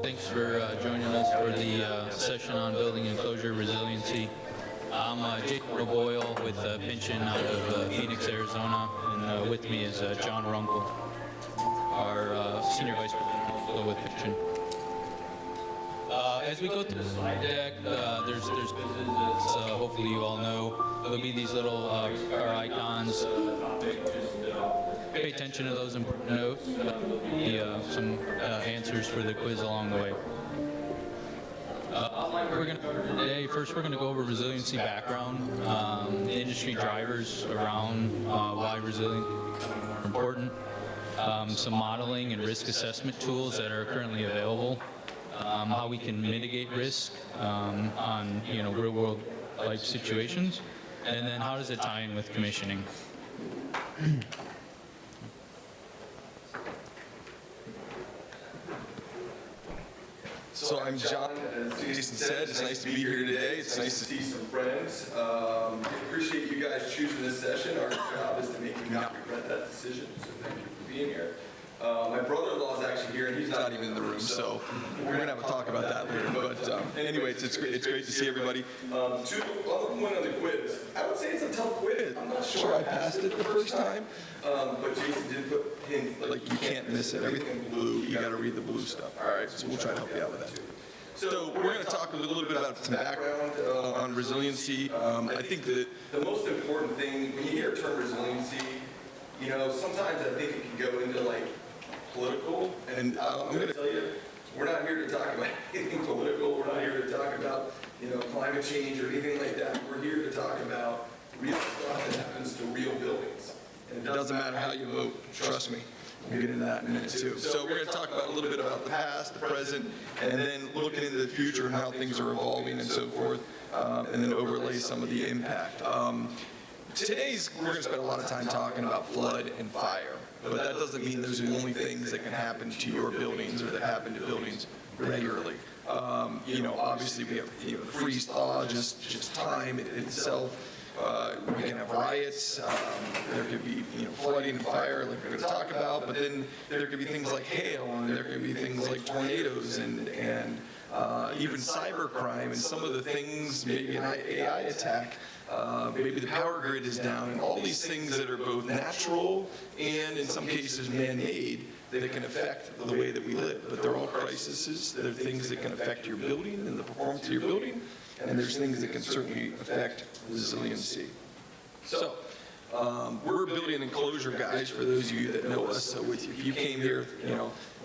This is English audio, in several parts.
Thanks for joining us for the session on building enclosure resiliency. I'm Jason O'Boyle with Pension out of Phoenix, Arizona, and with me is John Runkle, our Senior Vice President also with Pension. As we go through the slide deck, there's quizzes, as hopefully you all know. There'll be these little car icons. Pay attention to those important notes. There'll be some answers for the quiz along the way. We're going to cover today. First, we're going to go over resiliency background, the industry drivers around why resiliency is becoming more important, some modeling and risk assessment tools that are currently available, how we can mitigate risk on real-world life situations, and then how does it tie in with commissioning. So I'm John, as Jason said, it's nice to be here today. It's nice to see some friends. I appreciate you guys choosing this session. Our job is to make you not regret that decision, so thank you for being here. My brother-in-law is actually here, and he's not even in the room, so we're going to have a talk about that later. But anyways, it's great to see everybody. On the point on the quiz, I would say it's a tough quiz. I'm not sure I passed it the first time, but Jason did put hints, like you can't miss it. Everything blue, you got to read the blue stuff. All right, so we'll try to help you out with that. So we're going to talk a little bit about some background on resiliency. I think that the most important thing, when you hear the term resiliency, sometimes I think it can go into like political, and I'm going to tell you, we're not here to talk about anything political. We're not here to talk about, climate change or anything like that. We're here to talk about real stuff that happens to real buildings. And it doesn't matter how you vote, trust me. We'll get into that in a minute too. So we're going to talk about a little bit about the past, the present, and then looking into the future and how things are evolving and so forth, and then overlay some of the impact. We're going to spend a lot of time talking about flood and fire. But that doesn't mean those are the only things that can happen to your buildings or that happen to buildings regularly. Obviously we have freeze thaw, just time itself. We can have riots. There could be flooding and fire, like we're going to talk about. But then there could be things like hail, and there could be things like tornadoes, and even cybercrime, and some of the things, maybe an AI attack. Maybe the power grid is down, and all these things that are both natural and in some cases man-made that can affect the way that we live. But they're all crises. They're things that can affect your building and the performance of your building, and there's things that can certainly affect resiliency. So we're building enclosure guys for those of you that know us. So if you came here,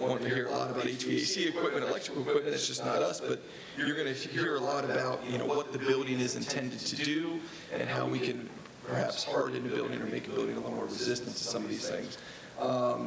wanting to hear a lot about HVAC equipment, electrical equipment, it's just not us, but you're going to hear a lot about what the building is intended to do and how we can perhaps harden a building or make a building a little more resistant to some of these things.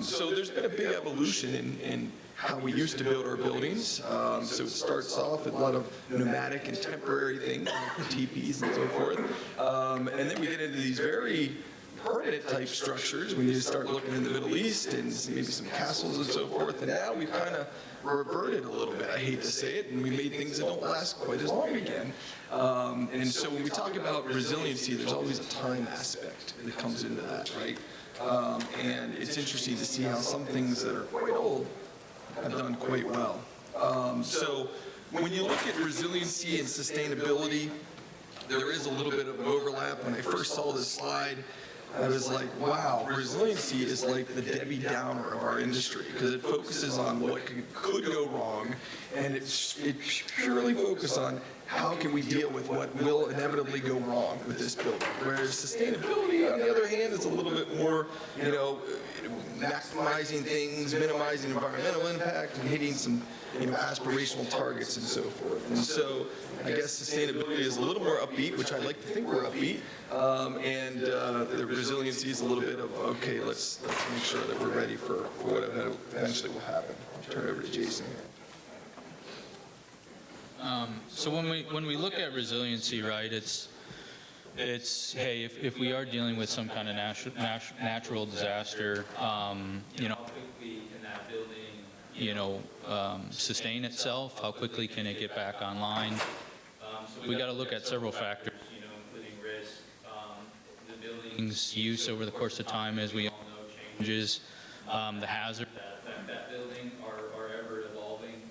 So there's been a big evolution in how we used to build our buildings. So it starts off with a lot of pneumatic and temporary things, like teepees and so forth. And then we get into these very permanent type structures when you start looking in the Middle East and maybe some castles and so forth. And now we've kind of reverted a little bit. I hate to say it, and we made things that don't last quite as long again. And so when we talk about resiliency, there's always a time aspect that comes into that, right? And it's interesting to see how some things that are quite old have done quite well. So when you look at resiliency and sustainability, there is a little bit of an overlap. When I first saw this slide, I was like, wow, resiliency is like the Debbie Downer of our industry because it focuses on what could go wrong, and it purely focuses on how can we deal with what will inevitably go wrong with this building. Whereas sustainability, on the other hand, is a little bit more, maximizing things, minimizing environmental impact, and hitting some, aspirational targets and so forth. And so I guess sustainability is a little more upbeat, which I like to think we're upbeat, and the resiliency is a little bit of, okay, let's make sure that we're ready for what eventually will happen. I'll turn it over to Jason here. So when we look at resiliency, right, it's hey, if we are dealing with some kind of natural disaster, how quickly can that building, sustain itself? How quickly can it get back online? So we got to look at several factors, including risk, the building's use over the course of time, as we all know, changes, the hazard that affect that building are ever evolving.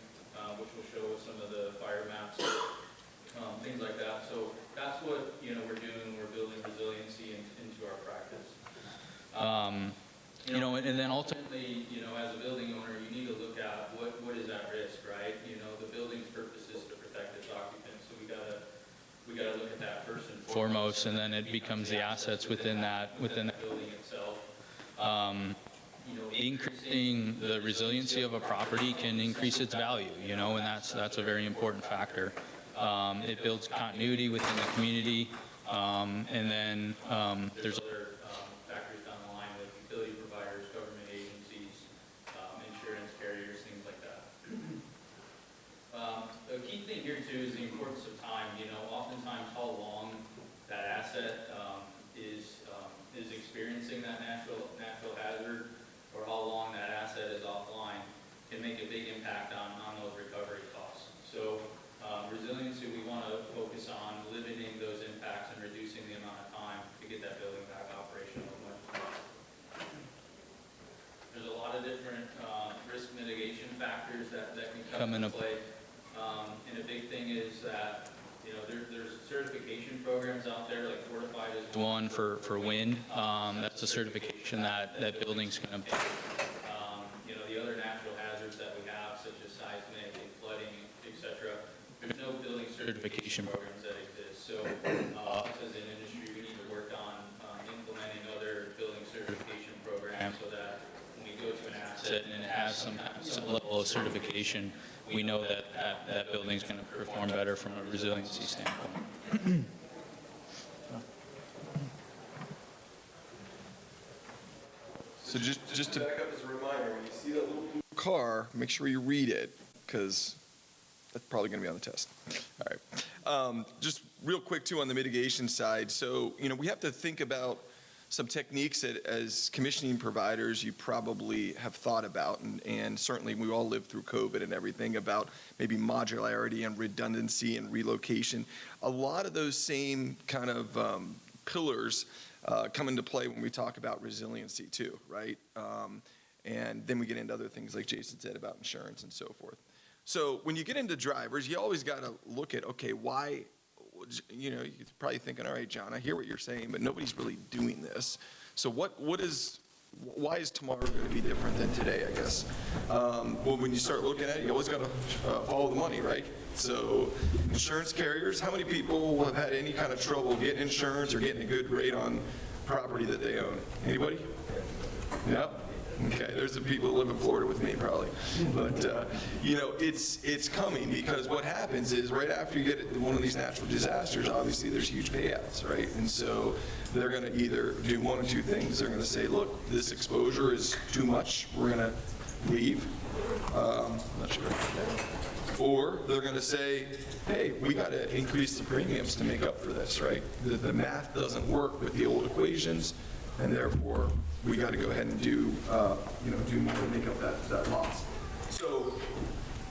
You know, the building's purpose is to protect its occupants, so we gotta look at that first and foremost, and then it becomes the assets within that building itself. You know, increasing the resiliency of a property can increase its value, you know, and that's a very important factor. It builds continuity within the community, and then there's other factors down the line like utility providers, government agencies, insurance carriers, things like that. The key thing here too is the importance of time. You know, oftentimes how long that asset is experiencing that natural hazard, or how long that asset is offline, can make a big impact on those recovery costs. So resiliency, we want to focus on limiting those impacts and reducing the amount of time to get that building back operational as much as possible. There's a lot of different risk mitigation factors that can come into play. And a big thing is that, you know, there's certification programs out there, like Fortified is one for wind. That's a certification that buildings can obtain. You know, the other natural hazards that we have, such as seismic and flooding, etc., there's no building certification programs that exist. So us as an industry, we need to work on implementing other building certification programs so that when we go to an asset and it has some level of certification, we know that that building's going to perform better from a resiliency standpoint. So just to back up as a reminder, when you see that little blue car, make sure you read it, because that's probably going to be on the test. All right. Just real quick, too, on the mitigation side. So, you know, we have to think about some techniques that as commissioning providers you probably have thought about, and certainly we all lived through COVID and everything, about maybe modularity and redundancy and relocation. A lot of those same kind of pillars come into play when we talk about resiliency too, right? And then we get into other things like Jason said about insurance and so forth. So when you get into drivers, you always got to look at, okay, why, you know, you're probably thinking, all right, John, I hear what you're saying, but nobody's really doing this. So why is tomorrow going to be different than today, I guess? Well, when you start looking at it, you always got to follow the money, right? So insurance carriers, how many people have had any kind of trouble getting insurance or getting a good rate on property that they own? Anybody? Yep. Okay, there's the people that live in Florida with me probably. But, you know, it's coming, because what happens is right after you get one of these natural disasters, obviously there's huge payouts, right? And so they're going to either do one of two things. They're going to say, look, this exposure is too much. We're going to leave. Not sure. Or they're going to say, hey, we got to increase the premiums to make up for this, right? The math doesn't work with the old equations, and therefore we got to go ahead and do more to make up that loss. So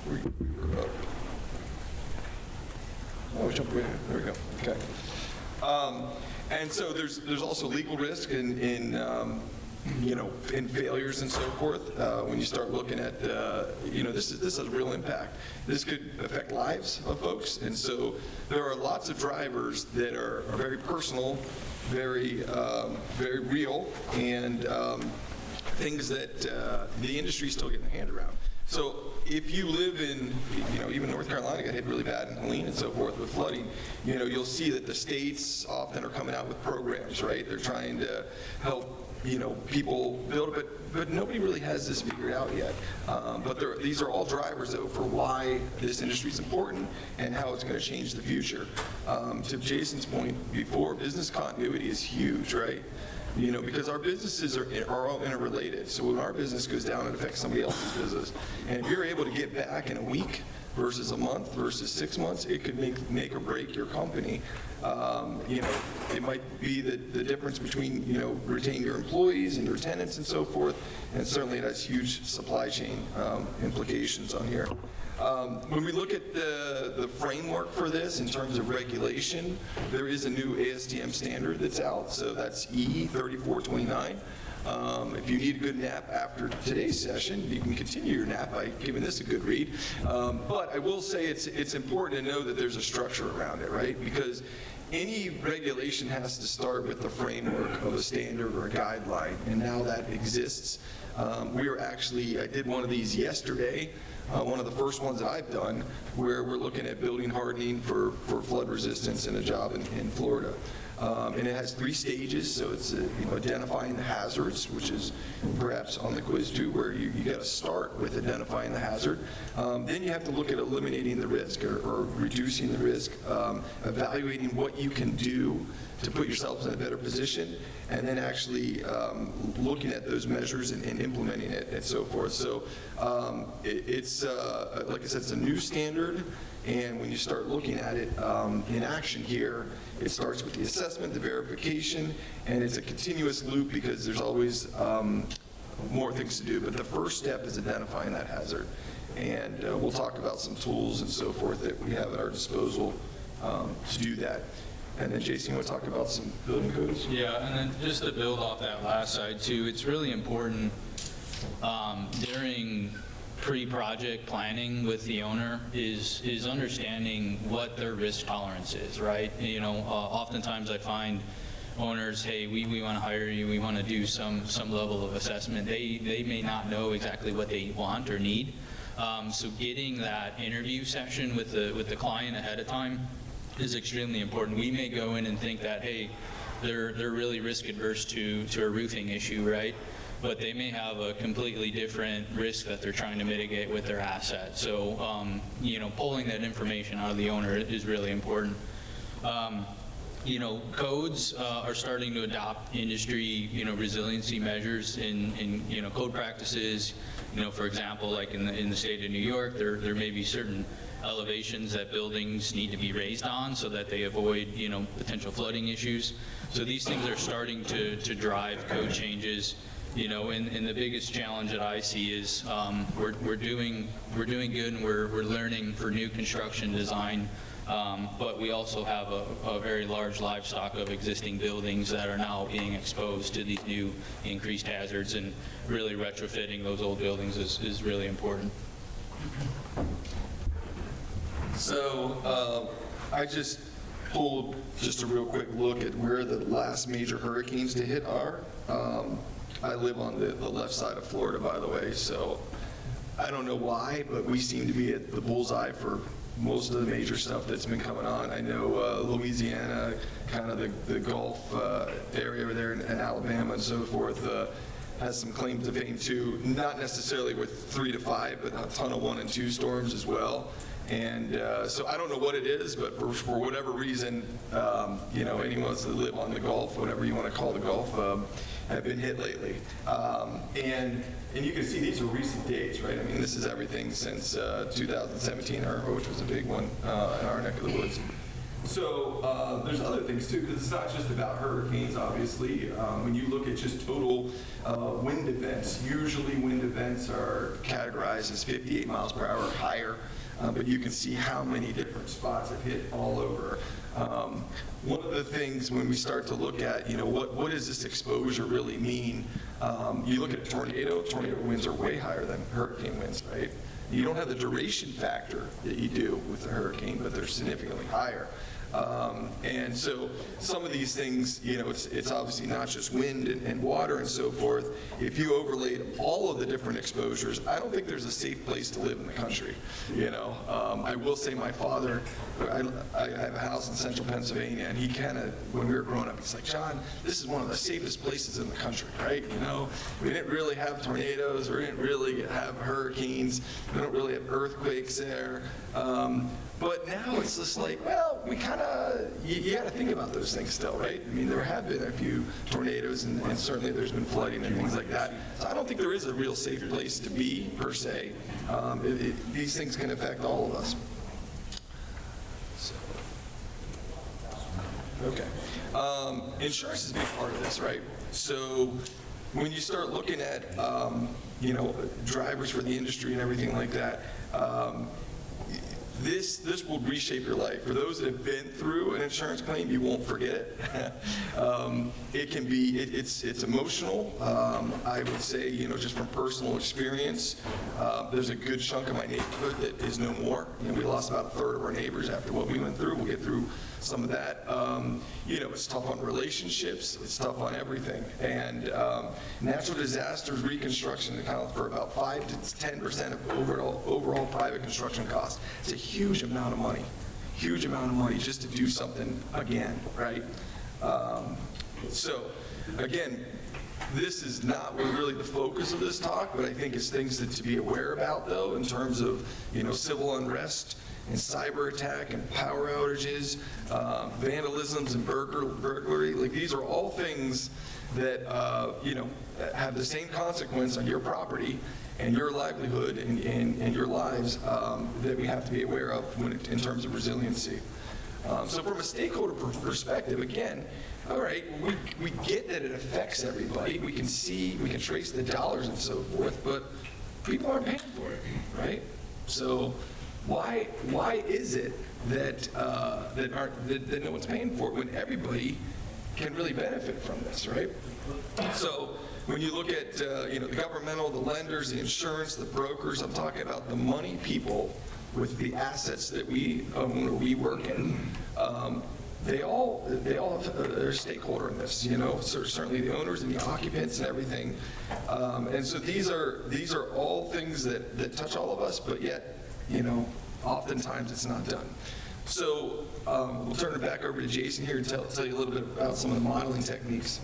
we were we jumped way. There we go. Okay. And so there's also legal risk in failures and so forth. When you start looking at, this has a real impact. This could affect lives of folks. And so there are lots of drivers that are very personal, very real, and things that the industry is still getting a hand around. So if you live in, even North Carolina got hit really bad in Helene and so forth with flooding, you'll see that the states often are coming out with programs, right? They're trying to help people build it, but nobody really has this figured out yet. But these are all drivers, though, for why this industry is important and how it's going to change the future. To Jason's point before, business continuity is huge, right? Because our businesses are all interrelated. So when our business goes down, it affects somebody else's business. And if you're able to get back in a week versus a month versus 6 months, it could make or break your company. It might be the difference between, retaining your employees and your tenants and so forth, and certainly it has huge supply chain implications on here. When we look at the framework for this in terms of regulation, there is a new ASTM standard that's out, so that's E3429. If you need a good nap after today's session, you can continue your nap by giving this a good read. But I will say it's important to know that there's a structure around it, right? Because any regulation has to start with the framework of a standard or a guideline, and now that exists. I did one of these yesterday one of the first ones that I've done, where we're looking at building hardening for flood resistance in a job in Florida. And it has 3 stages, so it's identifying the hazards, which is perhaps on the quiz too, where you got to start with identifying the hazard. Then you have to look at eliminating the risk or reducing the risk, evaluating what you can do to put yourselves in a better position, and then actually looking at those measures and implementing it and so forth. So it's, like I said, it's a new standard. And when you start looking at it in action here, it starts with the assessment, the verification, and it's a continuous loop because there's always more things to do. But the first step is identifying that hazard. And we'll talk about some tools and so forth that we have at our disposal to do that. And then Jason, you want to talk about some building codes? Yeah, and then just to build off that last side too, it's really important during pre-project planning with the owner is understanding what their risk tolerance is, right? Oftentimes I find owners, hey, we want to hire you, we want to do some level of assessment. They may not know exactly what they want or need. So getting that interview session with the client ahead of time is extremely important. We may go in and think that, hey, they're really risk adverse to a roofing issue, right? But they may have a completely different risk that they're trying to mitigate with their asset. So, pulling that information out of the owner is really important. Codes are starting to adopt industry, resiliency measures in code practices. For example, like in the state of New York, there may be certain elevations that buildings need to be raised on so that they avoid, potential flooding issues. So these things are starting to drive code changes. And the biggest challenge that I see is we're doing good and we're learning for new construction design, but we also have a very large livestock of existing buildings that are now being exposed to these new increased hazards, and really retrofitting those old buildings is really important. So I just pulled just a real quick look at where the last major hurricanes to hit are. I live on the left side of Florida, by the way, so I don't know why, but we seem to be at the bullseye for most of the major stuff that's been coming on. I know Louisiana, kind of the Gulf area over there in Alabama and so forth, has some claim to fame too, not necessarily with 3 to 5, but a ton of 1 and 2 storms as well. And so I don't know what it is, but for whatever reason, anyone that live on the Gulf, whatever you want to call the Gulf, have been hit lately. And you can see these are recent dates, right? I mean, this is everything since 2017, which was a big one in our neck of the woods. So there's other things too, because it's not just about hurricanes, obviously. When you look at just total wind events, usually wind events are categorized as 58 miles per hour or higher. But you can see how many different spots have hit all over. One of the things when we start to look at, what does this exposure really mean? You look at a tornado winds are way higher than hurricane winds, right? You don't have the duration factor that you do with a hurricane, but they're significantly higher. And so some of these things, it's obviously not just wind and water and so forth. If you overlaid all of the different exposures, I don't think there's a safe place to live in the country. I will say my father, I have a house in central Pennsylvania, and he kind of, when we were growing up, he's like, John, this is one of the safest places in the country, right? We didn't really have tornadoes, we didn't really have hurricanes, we don't really have earthquakes there. But now it's just like, well, we kind of, you got to think about those things still, right? I mean, there have been a few tornadoes, and certainly there's been flooding and things like that. So I don't think there is a real safe place to be, per se. These things can affect all of us. So, okay. Insurance is a big part of this, right? So when you start looking at, drivers for the industry and everything like that, this will reshape your life. For those that have been through an insurance claim, you won't forget it. It can be, it's emotional. I would say, you know, just from personal experience, there's a good chunk of my neighborhood that is no more. You know, we lost about a third of our neighbors after what we went through. We'll get through some of that. You know, it's tough on relationships. It's tough on everything. And natural disasters reconstruction accounts for about 5 to 10% of overall private construction costs. It's a huge amount of money just to do something again, right? So again, this is not really the focus of this talk, but I think it's things to be aware about, though, in terms of, you know, civil unrest and cyber attack and power outages, vandalisms and burglary. Like, these are all things that, you know, have the same consequence on your property and your livelihood and your lives that we have to be aware of in terms of resiliency. So from a stakeholder perspective, again, all right, we get that it affects everybody. We can see, we can trace the dollars and so forth, but people aren't paying for it, right? So why is it that that no one's paying for it when everybody can really benefit from this, right? So when you look at you know, the governmental, the lenders, the insurance, the brokers, I'm talking about the money people with the assets that we own or we work in. They all are a stakeholder in this, you know, certainly the owners and the occupants and everything. And so these are all things that touch all of us, but yet, you know, oftentimes it's not done. So we'll turn it back over to Jason here to tell you a little bit about some of the modeling techniques.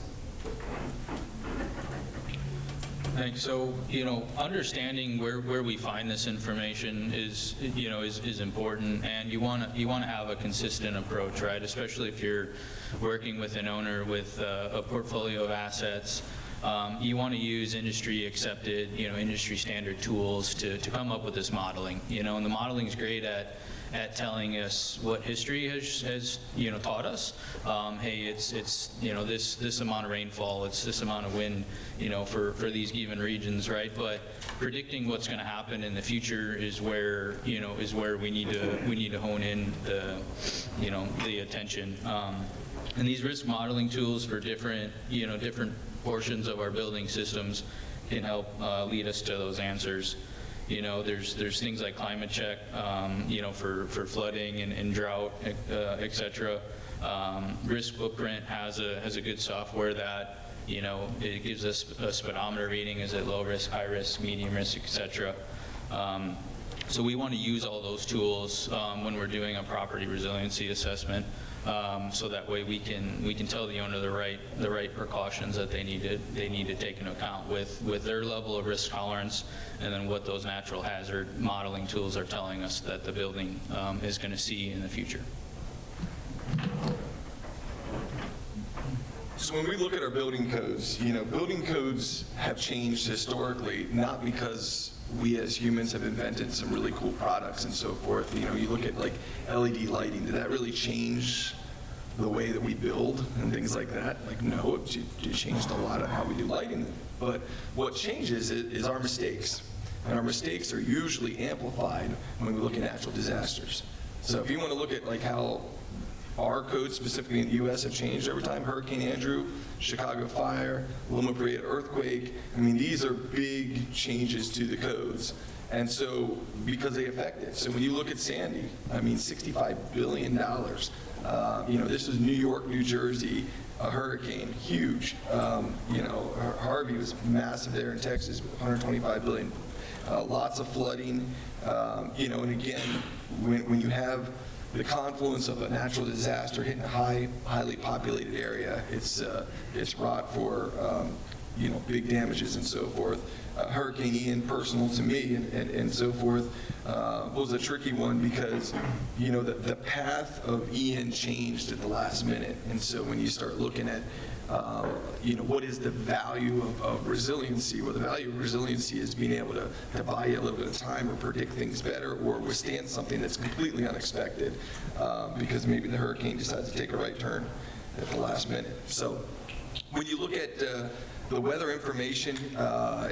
Thanks. So, you know, understanding where we find this information is, you know, is important, and you want to have a consistent approach, right? Especially if you're working with an owner with a portfolio of assets. You want to use industry accepted, you know, industry standard tools to come up with this modeling, you know, and the modeling is great at telling us what history has you know, taught us. Hey, it's you know, this amount of rainfall, it's this amount of wind, you know, for these given regions, right? But predicting what's going to happen in the future is where, you know, we need to hone in the, you know, the attention. And these risk modeling tools for different portions of our building systems can help lead us to those answers. You know, there's things like climate check, you know, for flooding and drought, et cetera. Risk footprint has a good software that, you know, it gives us a speedometer reading. Is it low risk, high risk, medium risk, et cetera. So we want to use all those tools when we're doing a property resiliency assessment, so that way we can tell the owner the right precautions that they need to take into account with their level of risk tolerance, and then what those natural hazard modeling tools are telling us that the building is going to see in the future. So when we look at our building codes, you know, building codes have changed historically, not because we as humans have invented some really cool products and so forth. You know, you look at like LED lighting, did that really change the way that we build and things like that? Like, no, it changed a lot of how we do lighting. But what changes is our mistakes. And our mistakes are usually amplified when we look at natural disasters. So if you want to look at like how our codes specifically in the U.S. have changed over time, Hurricane Andrew, Chicago fire, Loma Prieta earthquake, I mean, these are big changes to the codes. And so, because they affect it. So when you look at Sandy, I mean, $65 billion. You know, this was New York, New Jersey, a hurricane, huge. You know, Harvey was massive there in Texas, 125 billion. Lots of flooding. You know, and again, when you have the confluence of a natural disaster hitting a highly populated area, it's wrought for you know, big damages and so forth. Hurricane Ian, personal to me and so forth, was a tricky one because, you know, the path of Ian changed at the last minute. And so when you start looking at, you know, what is the value of resiliency? Well, the value of resiliency is being able to buy you a little bit of time or predict things better or withstand something that's completely unexpected because maybe the hurricane decides to take a right turn at the last minute. So when you look at The weather information,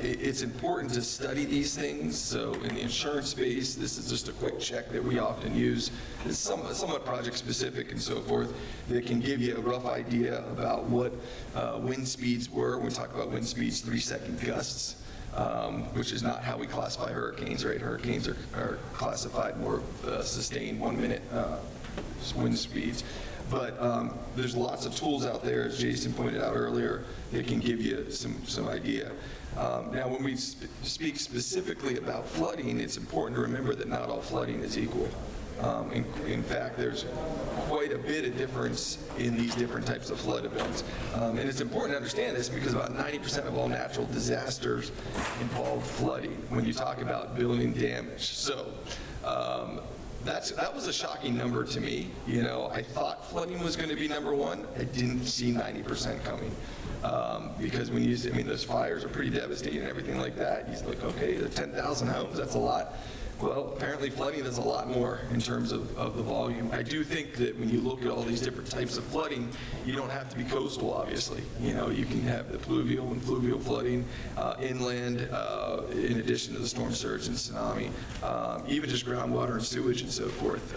it's important to study these things. So in the insurance space, this is just a quick check that we often use. It's somewhat project specific and so forth that can give you a rough idea about what wind speeds were. When we talk about wind speeds, 3-second gusts, which is not how we classify hurricanes, right? Hurricanes are classified more sustained 1-minute wind speeds. But there's lots of tools out there, as Jason pointed out earlier, that can give you some idea. Now, when we speak specifically about flooding, it's important to remember that not all flooding is equal. In fact, there's quite a bit of difference in these different types of flood events. And it's important to understand this because about 90% of all natural disasters involve flooding when you talk about building damage. So that was a shocking number to me. You know, I thought flooding was going to be number one. I didn't see 90% coming. Because when I mean, those fires are pretty devastating and everything like that. He's like, okay, the 10,000 homes, that's a lot. Well, apparently flooding is a lot more in terms of the volume. I do think that when you look at all these different types of flooding, you don't have to be coastal, obviously. You know, you can have the pluvial and fluvial flooding, inland, in addition to the storm surge and tsunami, even just groundwater and sewage and so forth,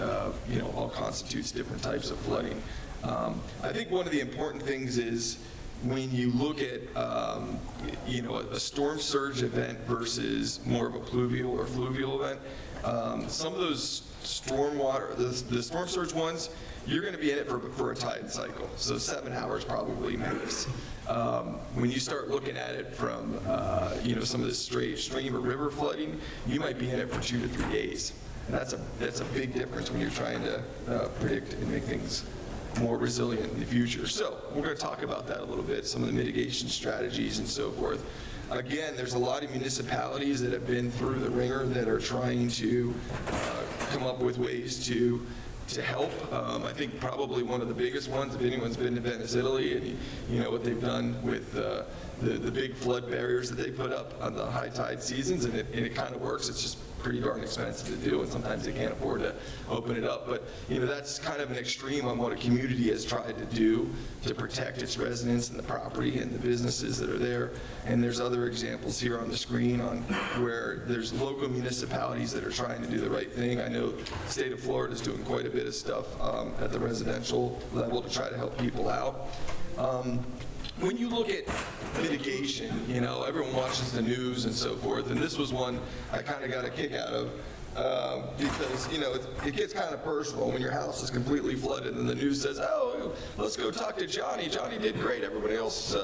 you know, all constitutes different types of flooding. I think one of the important things is when you look at, you know, a storm surge event versus more of a pluvial or fluvial event, some of those stormwater, the storm surge ones, you're going to be in it for a tide cycle, so 7 hours probably max. When you start looking at it from, you know, some of this straight stream or river flooding, you might be in it for 2 to 3 days. And that's a big difference when you're trying to predict and make things more resilient in the future. So we're going to talk about that a little bit, some of the mitigation strategies and so forth. Again, there's a lot of municipalities that have been through the ringer that are trying to come up with ways to help. I think probably one of the biggest ones, if anyone's been to Venice, Italy, and you know what they've done with the big flood barriers that they put up on the high tide seasons, and it kind of works. It's just pretty darn expensive to do, and sometimes they can't afford to open it up. But you know, that's kind of an extreme on what a community has tried to do to protect its residents and the property and the businesses that are there. And there's other examples here on the screen on where there's local municipalities that are trying to do the right thing. I know the state of Florida is doing quite a bit of stuff at the residential level to try to help people out. When you look at mitigation, you know, everyone watches the news and so forth, and this was one I kind of got a kick out of because, you know, it gets kind of personal when your house is completely flooded and the news says, oh, let's go talk to Johnny. Johnny did great. Everybody else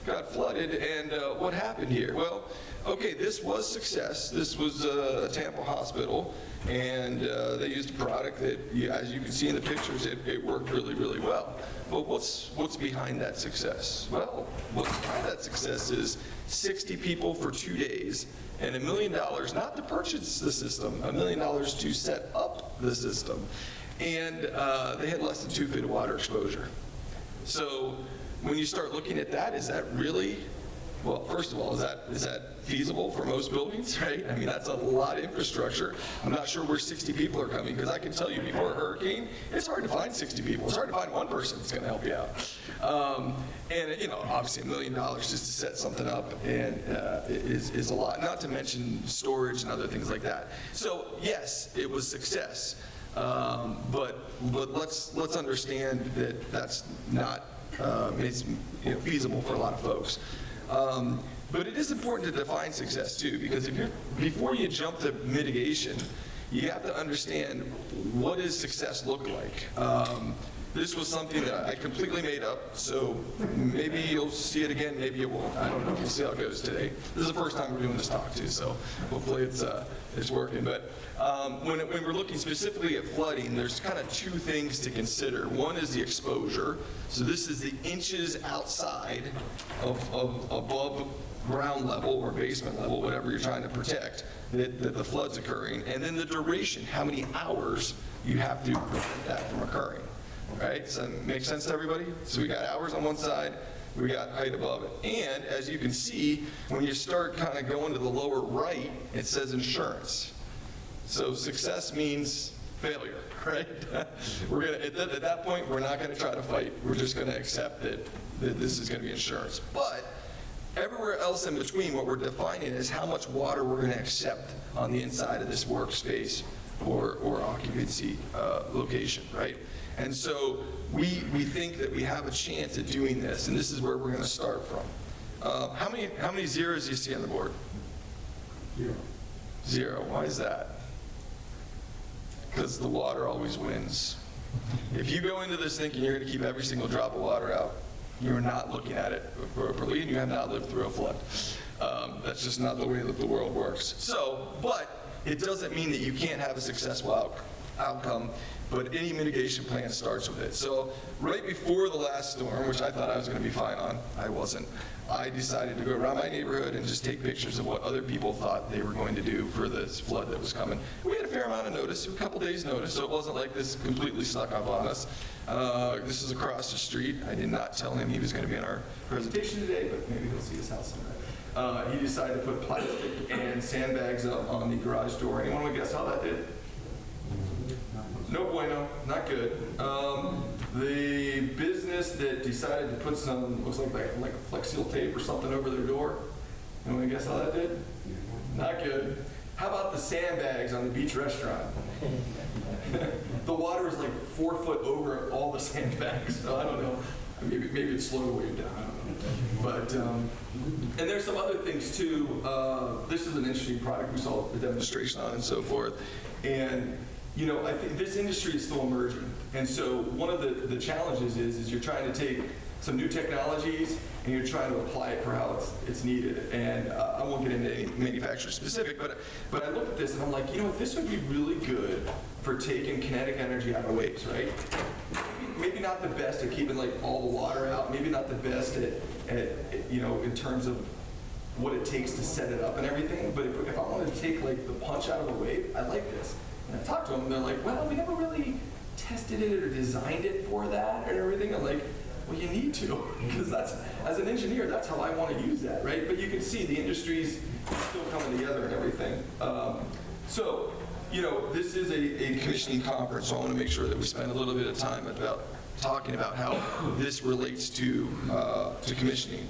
got flooded, and what happened here? Well, okay, this was success. This was a Tampa hospital, and they used a product that, as you can see in the pictures, it worked really, really well. But what's behind that success? Well, what's behind that success is 60 people for 2 days and $1 million, not to purchase the system, $1 million to set up the system. And they had less than 2 feet of water exposure. So when you start looking at that, is that really, well, first of all, is that feasible for most buildings, right? I mean, that's a lot of infrastructure. I'm not sure where 60 people are coming, because I can tell you before a hurricane, it's hard to find 60 people. It's hard to find one person that's going to help you out. And, you know, obviously $1 million just to set something up and is a lot, not to mention storage and other things like that. So, yes, it was success. But let's understand that that's not it's, you know, feasible for a lot of folks. But it is important to define success too, because before you jump to mitigation, you have to understand what does success look like. This was something that I completely made up, so maybe you'll see it again, maybe you won't. I don't know. We'll see how it goes today. This is the first time we're doing this talk too, so hopefully it's working. But when we're looking specifically at flooding, there's kind of 2 things to consider. One is the exposure. So this is the inches outside of above ground level or basement level, whatever you're trying to protect, that the flood's occurring. And then the duration, how many hours you have to prevent that from occurring. Right? So make sense to everybody? So we got hours on one side, we got height above it. And as you can see, when you start kind of going to the lower right, it says insurance. So success means failure, right? We're gonna at that point, we're not going to try to fight. We're just going to accept that this is going to be insurance. But Everywhere else in between, what we're defining is how much water we're going to accept on the inside of this workspace or occupancy location, right? And so we think that we have a chance at doing this, and this is where we're going to start from. How many zeros do you see on the board? 0. Why is that? Because the water always wins. If you go into this thinking you're going to keep every single drop of water out, you're not looking at it appropriately, and you have not lived through a flood. That's just not the way that the world works. So, but it doesn't mean that you can't have a successful outcome, but any mitigation plan starts with it. So right before the last storm, which I thought I was going to be fine on, I wasn't. I decided to go around my neighborhood and just take pictures of what other people thought they were going to do for this flood that was coming. We had a fair amount of notice, a couple days notice, so it wasn't like this completely snuck up on us. This is across the street. I did not tell him he was going to be in our presentation today, but maybe he'll see his house someday. He decided to put plastic and sandbags up on the garage door. Anyone want to guess how that did? No bueno, not good. The business that decided to put some, looks like a Flex Seal tape or something over their door. Anyone want to guess how that did? Not good. How about the sandbags on the beach restaurant? The water is like 4 foot over all the sandbags, so I don't know. Maybe it's slow to wave down, I don't know. But, and there's some other things too. This is an interesting product we saw a demonstration on and so forth. And you know, I think this industry is still emerging. And so one of the challenges is you're trying to take some new technologies and you're trying to apply it for how it's needed. And I won't get into any manufacturer specific, but I look at this and I'm like, you know what, this would be really good for taking kinetic energy out of waves, right? Maybe not the best at keeping like all the water out, maybe not the best at you know, in terms of what it takes to set it up and everything, but if I wanted to take like the punch out of a wave, I like this. And I talked to them, and they're like, well, we never really tested it or designed it for that and everything. I'm like, well, you need to, because that's, as an engineer, that's how I want to use that, right? But you can see the industry's still coming together and everything. So, you know, this is a commissioning conference, so I want to make sure that we spend a little bit of time about talking about how this relates to commissioning.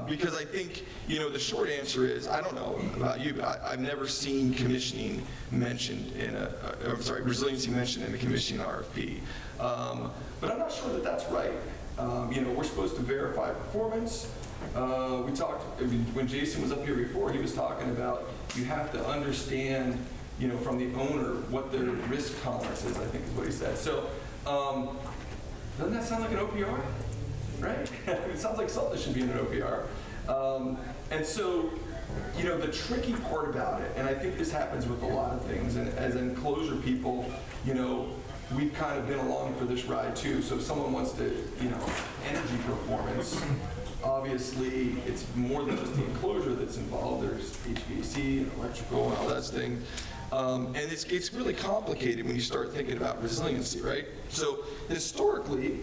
Because I think, you know, the short answer is, I don't know about you, but I've never seen commissioning mentioned in resiliency mentioned in a commissioning RFP. But I'm not sure that that's right. You know, we're supposed to verify performance. We talked, when Jason was up here before, he was talking about you have to understand, you know, from the owner what their risk tolerance is, I think is what he said. So, doesn't that sound like an OPR? Right? It sounds like something that should be in an OPR. And so, you know, the tricky part about it, and I think this happens with a lot of things, and as Enclosure people, you know, we've kind of been along for this ride too. So if someone wants to, you know, energy performance, obviously it's more than just the enclosure that's involved. There's HVAC and electrical and all that thing. And it gets really complicated when you start thinking about resiliency, right? So historically,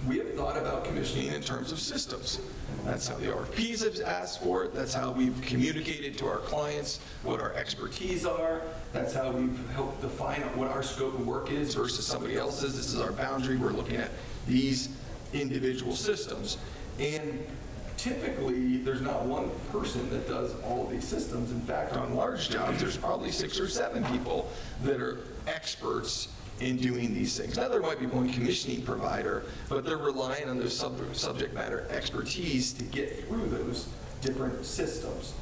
we have thought about commissioning in terms of systems. That's how the RFPs have asked for it. That's how we've communicated to our clients what our expertise are. That's how we've helped define what our scope of work is versus somebody else's. This is our boundary. We're looking at these individual systems. And typically, there's not one person that does all of these systems. In fact, on large jobs, there's probably 6 or 7 people that are experts in doing these things. Now, there might be one commissioning provider, but they're relying on their subject matter expertise to get through those different systems.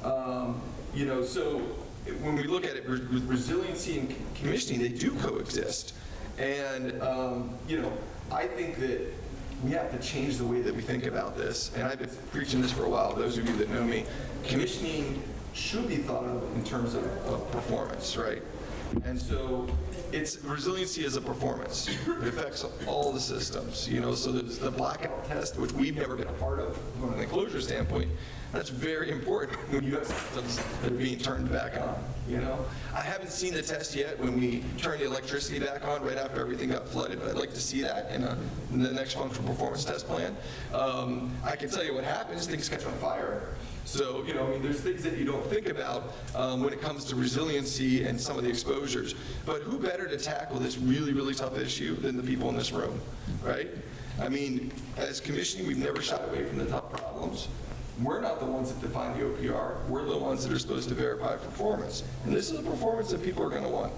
You know, so when we look at it, resiliency and commissioning, they do coexist. And, you know, I think that we have to change the way that we think about this. And I've been preaching this for a while, those of you that know me. Commissioning should be thought of in terms of performance, right? And so resiliency is a performance. It affects all the systems, you know, so there's the blackout test, which we've never been a part of from an enclosure standpoint. That's very important when you have systems that are being turned back on, you know. I haven't seen the test yet when we turn the electricity back on right after everything got flooded, but I'd like to see that in the next functional performance test plan. I can tell you what happens, things catch on fire. So, you know, I mean, there's things that you don't think about when it comes to resiliency and some of the exposures. But who better to tackle this really, really tough issue than the people in this room, right? I mean, as commissioning, we've never shied away from the tough problems. We're not the ones that define the OPR. We're the ones that are supposed to verify performance. And this is a performance that people are going to want.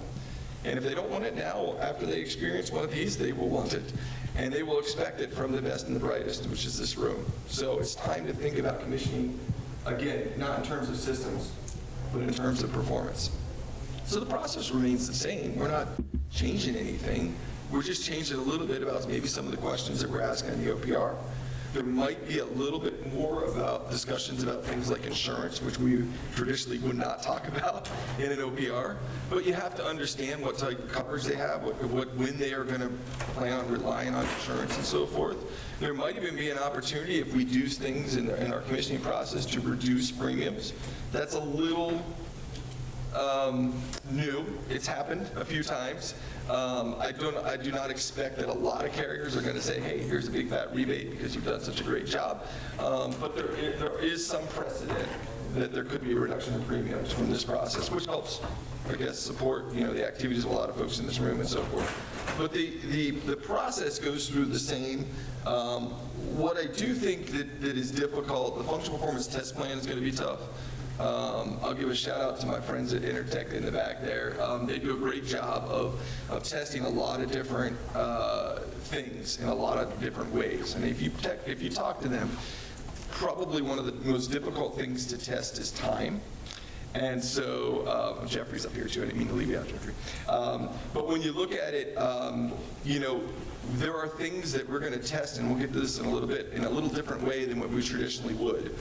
And if they don't want it now, after they experience one of these, they will want it. And they will expect it from the best and the brightest, which is this room. So it's time to think about commissioning, again, not in terms of systems, but in terms of performance. So the process remains the same. We're not changing anything. We're just changing a little bit about maybe some of the questions that we're asking in the OPR. There might be a little bit more about discussions about things like insurance, which we traditionally would not talk about in an OPR. But you have to understand what type of coverage they have, when they are going to plan on relying on insurance and so forth. There might even be an opportunity if we do things in our commissioning process to reduce premiums. That's a little new. It's happened a few times. I do not expect that a lot of carriers are going to say, hey, here's a big fat rebate because you've done such a great job. But there is some precedent that there could be a reduction in premiums from this process, which helps, I guess, support the activities of a lot of folks in this room and so forth. But the process goes through the same. What I do think that is difficult, the functional performance test plan is going to be tough. I'll give a shout out to my friends at Intertech in the back there. They do a great job of testing a lot of different things in a lot of different ways. And if you talk to them, probably one of the most difficult things to test is time. And so, Jeffrey's up here too, I didn't mean to leave you out, Jeffrey. But when you look at it, there are things that we're going to test, and we'll get to this in a little bit, in a little different way than what we traditionally would.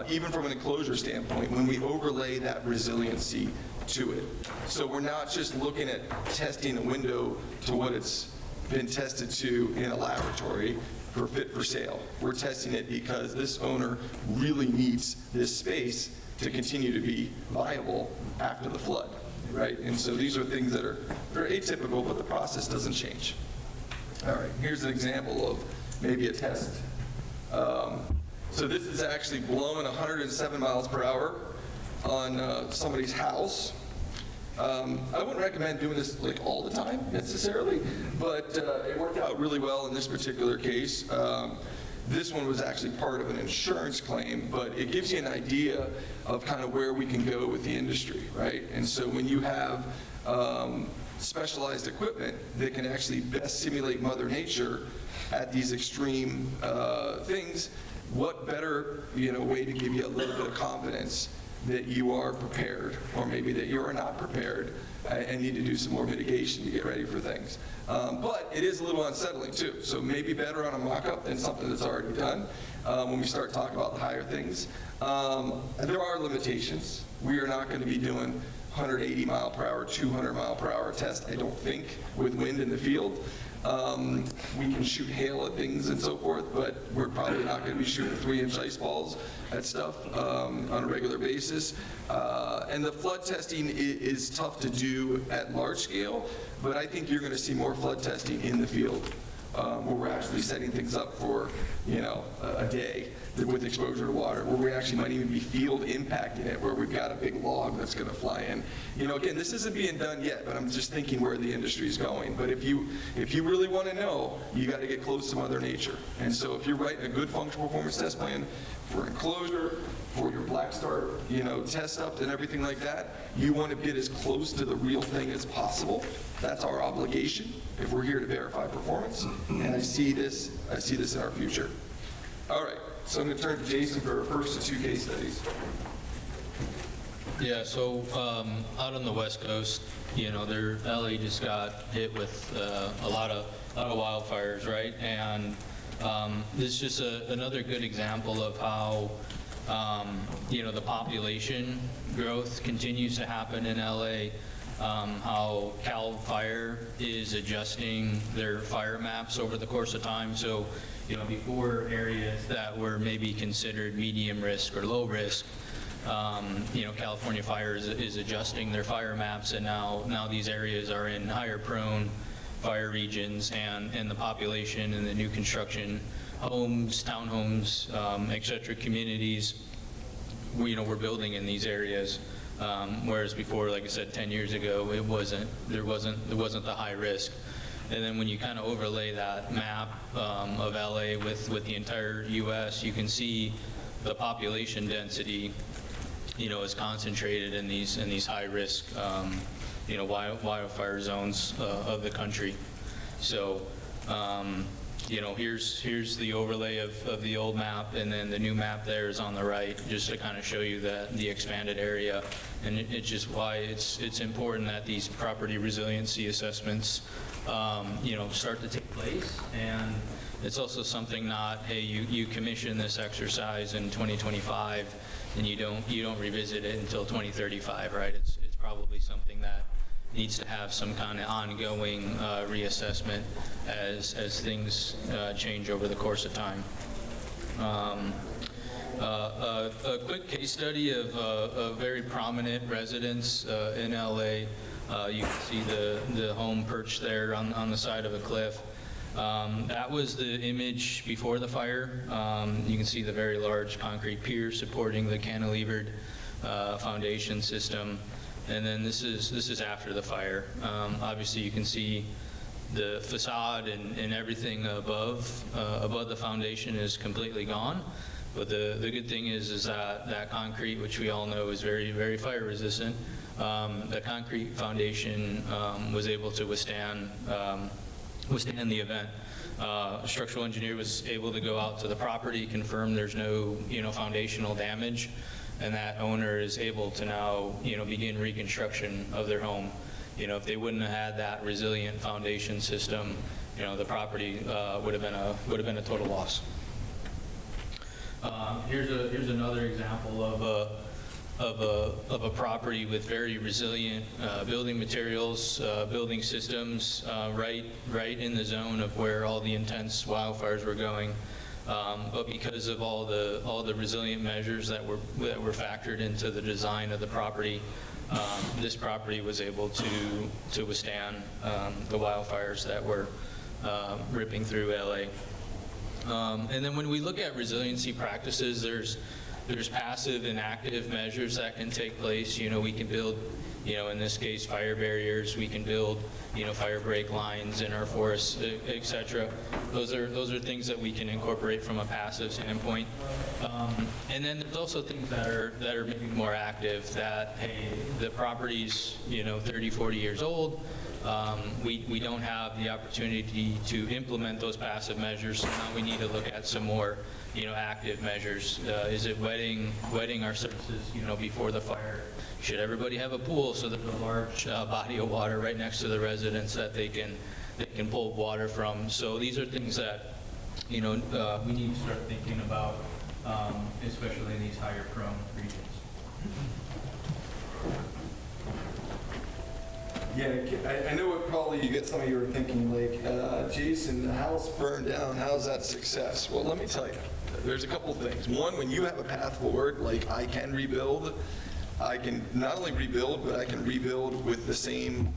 Even from an enclosure standpoint, when we overlay that resiliency to it. So we're not just looking at testing a window to what it's been tested to in a laboratory for fit for sale. We're testing it because this owner really needs this space to continue to be viable after the flood, right? And so these are things that are atypical, but the process doesn't change. All right, here's an example of maybe a test. So this is actually blowing 107 miles per hour on somebody's house. I wouldn't recommend doing this like all the time necessarily, but it worked out really well in this particular case. This one was actually part of an insurance claim, but it gives you an idea of kind of where we can go with the industry, right? And so when you have specialized equipment that can actually best simulate Mother Nature at these extreme things, what better way to give you a little bit of confidence that you are prepared, or maybe that you are not prepared and need to do some more mitigation to get ready for things. But it is a little unsettling too, so maybe better on a mock-up than something that's already done when we start talking about the higher things. There are limitations. We are not going to be doing 180 mile per hour, 200 mile per hour test, I don't think, with wind in the field. We can shoot hail at things and so forth, but we're probably not going to be shooting 3-inch ice balls at stuff on a regular basis. And the flood testing is tough to do at large scale, but I think you're going to see more flood testing in the field, where we're actually setting things up for a day with exposure to water, where we actually might even be field impacting it, where we've got a big log that's going to fly in. Again, this isn't being done yet, but I'm just thinking where the industry is going. But if you really want to know, you got to get close to Mother Nature. And so if you're writing a good functional performance test plan for enclosure, for your black start, test up and everything like that, you want to get as close to the real thing as possible. That's our obligation if we're here to verify performance. And I see this in our future. All right. So I'm going to turn to Jason for our first 2 case studies. Yeah, so out on the West Coast, LA just got hit with a lot of wildfires, right? And this is just another good example of how the population growth continues to happen in LA. How Cal Fire is adjusting their fire maps over the course of time. So, before areas that were maybe considered medium risk or low risk, California Fire is adjusting their fire maps, and now these areas are in higher prone fire regions, and the population and the new construction homes, townhomes, et cetera, communities, we're building in these areas. Whereas before, like I said, 10 years ago, there wasn't the high risk. And then when you kind of overlay that map of LA with the entire U.S., you can see the population density, is concentrated in these high risk, wildfire zones of the country. So, here's the overlay of the old map, and then the new map there is on the right, just to kind of show you the expanded area. And it's just why it's important that these property resiliency assessments, start to take place. And it's also something not, hey, you commission this exercise in 2025, and you don't revisit it until 2035, right? It's probably something that needs to have some kind of ongoing reassessment as things change over the course of time. A quick case study of a very prominent residence in LA. You can see the home perched there on the side of a cliff. That was the image before the fire. You can see the very large concrete pier supporting the cantilevered foundation system. And then this is after the fire. Obviously, you can see the facade and everything above the foundation is completely gone. But the good thing is that concrete, which we all know is very, very fire resistant, the concrete foundation was able to withstand the event. A structural engineer was able to go out to the property, confirm there's no foundational damage, and that owner is able to now begin reconstruction of their home. If they wouldn't have had that resilient foundation system, the property would have been a total loss. Here's another example of a property with very resilient building materials, building systems, right in the zone of where all the intense wildfires were going. But because of all the resilient measures that were factored into the design of the property, this property was able to withstand the wildfires that were ripping through LA. And then when we look at resiliency practices, there's passive and active measures that can take place. We can build, in this case, fire barriers. We can build, fire break lines in our forests, et cetera. Those are things that we can incorporate from a passive standpoint. And then there's also things that are maybe more active. That, hey, the property's 30, 40 years old. We don't have the opportunity to implement those passive measures, so now we need to look at some more active measures. Is it wetting our surfaces before the fire? Should everybody have a pool so there's a large body of water right next to the residence that they can pull water from? So these are things that we need to start thinking about, especially in these higher prone regions. Yeah, I know what probably you get some of you are thinking, like, Jason, the house burned down, how's that success? Well, let me tell you, there's a couple things. One, when you have a path forward, like I can rebuild, I can not only rebuild, but I can rebuild with the same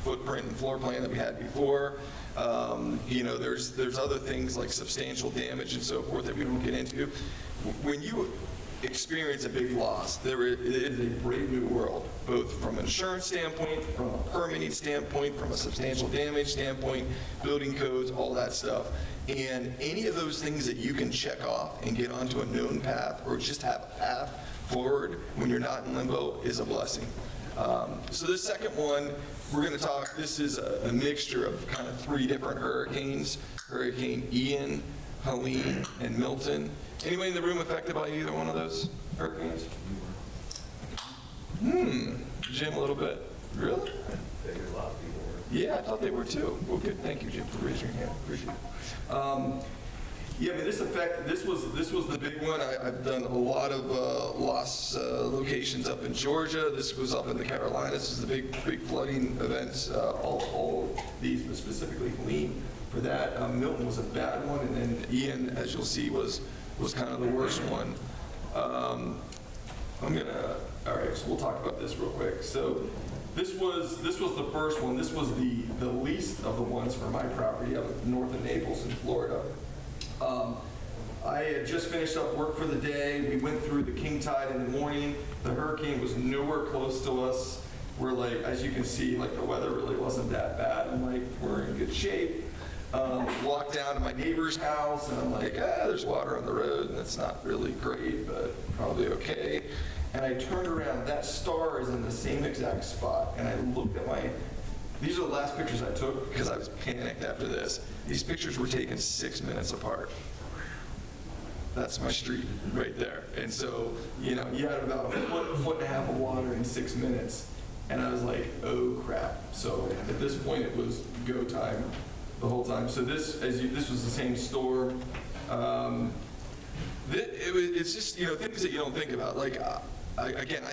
footprint and floor plan that we had before. There's other things like substantial damage and so forth that we don't get into. When you experience a big loss, it is a brave new world, both from an insurance standpoint, from a permitting standpoint, from a substantial damage standpoint, building codes, all that stuff. And any of those things that you can check off and get onto a known path or just have a path forward when you're not in limbo is a blessing. So this second one, we're going to talk, this is a mixture of kind of 3 different hurricanes, Hurricane Ian, Helene, and Milton. Anybody in the room affected by either one of those hurricanes? Jim, a little bit. Really? A lot of people were. Yeah, I thought they were too. Well, good. Thank you, Jim, for raising your hand. Appreciate it. Yeah, I mean, this was the big one. I've done a lot of loss locations up in Georgia. This was up in the Carolinas. This is the big flooding events. All of these, but specifically Helene for that. Milton was a bad one, and then Ian, as you'll see, was kind of the worst one. All right, so we'll talk about this real quick. So this was the first one. This was the least of the ones for my property up north of Naples in Florida. I had just finished up work for the day. We went through the king tide in the morning. The hurricane was nowhere close to us. We're as you can see, the weather really wasn't that bad. I'm we're in good shape. Walked down to my neighbor's house, and I'm like, there's water on the road, and it's not really great, but probably okay. And I turned around, that star is in the same exact spot, and I looked at these are the last pictures I took because I was panicked after this. These pictures were taken 6 minutes apart. That's my street right there. And so, you had about a foot and a half of water in 6 minutes. And I was like, oh crap. So at this point it was go time the whole time. So this was the same storm. It's just, things that you don't think about. Like, I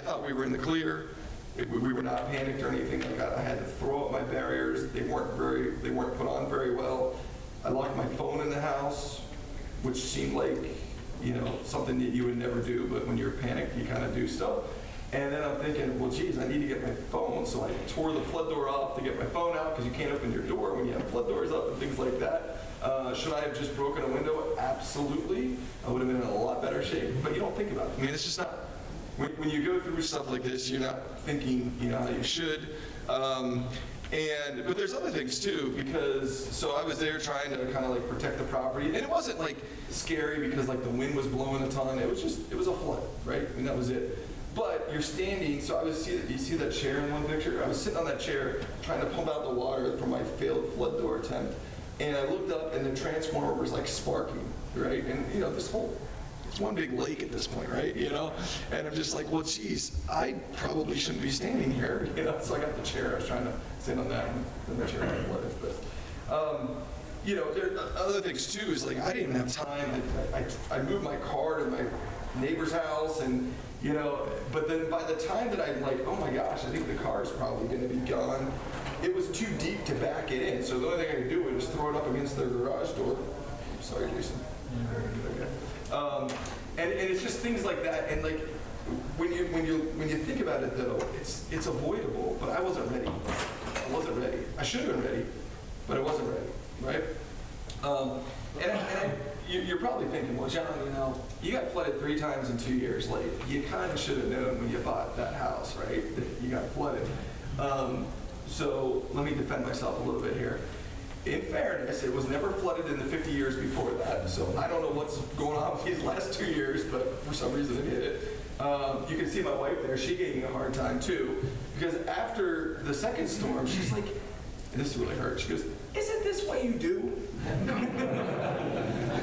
thought we were in the clear. We were not panicked or anything. Like, I had to throw up my barriers. They weren't put on very well. I locked my phone in the house, which seemed like, something that you would never do, but when you're panicked, you kind of do stuff. And then I'm thinking, well, geez, I need to get my phone. So I tore the flood door off to get my phone out because you can't open your door when you have flood doors up and things like that. Should I have just broken a window? Absolutely. I would have been in a lot better shape, but you don't think about it. I mean, it's just not, when you go through stuff like this, you're not thinking, how you should. But there's other things too, so I was there trying to kind of like protect the property, and it wasn't like scary because like the wind was blowing a ton. It was a flood, right? And that was it. But you're standing, so you see that chair in one picture? I was sitting on that chair trying to pump out the water from my failed flood door attempt, and I looked up and the transformer was like sparking, right? And it's one big lake at this point, right? And I'm just like, well, geez, I probably shouldn't be standing here, So I got the chair. I was trying to sit on that, and then the chair got flooded. But there are other things too. Is like I didn't have time. I moved my car to my neighbor's house, and but then by the time that I'm like, oh my gosh, I think the car is probably going to be gone. It was too deep to back it in. So the only thing I could do was throw it up against their garage door. I'm sorry, Jason. And it's just things like that, and like when you think about it though, it's avoidable. But I wasn't ready. I should have been ready, but I wasn't ready, right? You're probably thinking, well, John, you got flooded 3 times in 2 years. Like you kind of should have known when you bought that house, right, that you got flooded. So let me defend myself a little bit here. In fairness, it was never flooded in the 50 years before that, so I don't know what's going on with these last 2 years, but for some reason it hit it. You can see my wife there, she gave me a hard time too, because after the second storm, she's like, and this really hurt, she goes, isn't this what you do?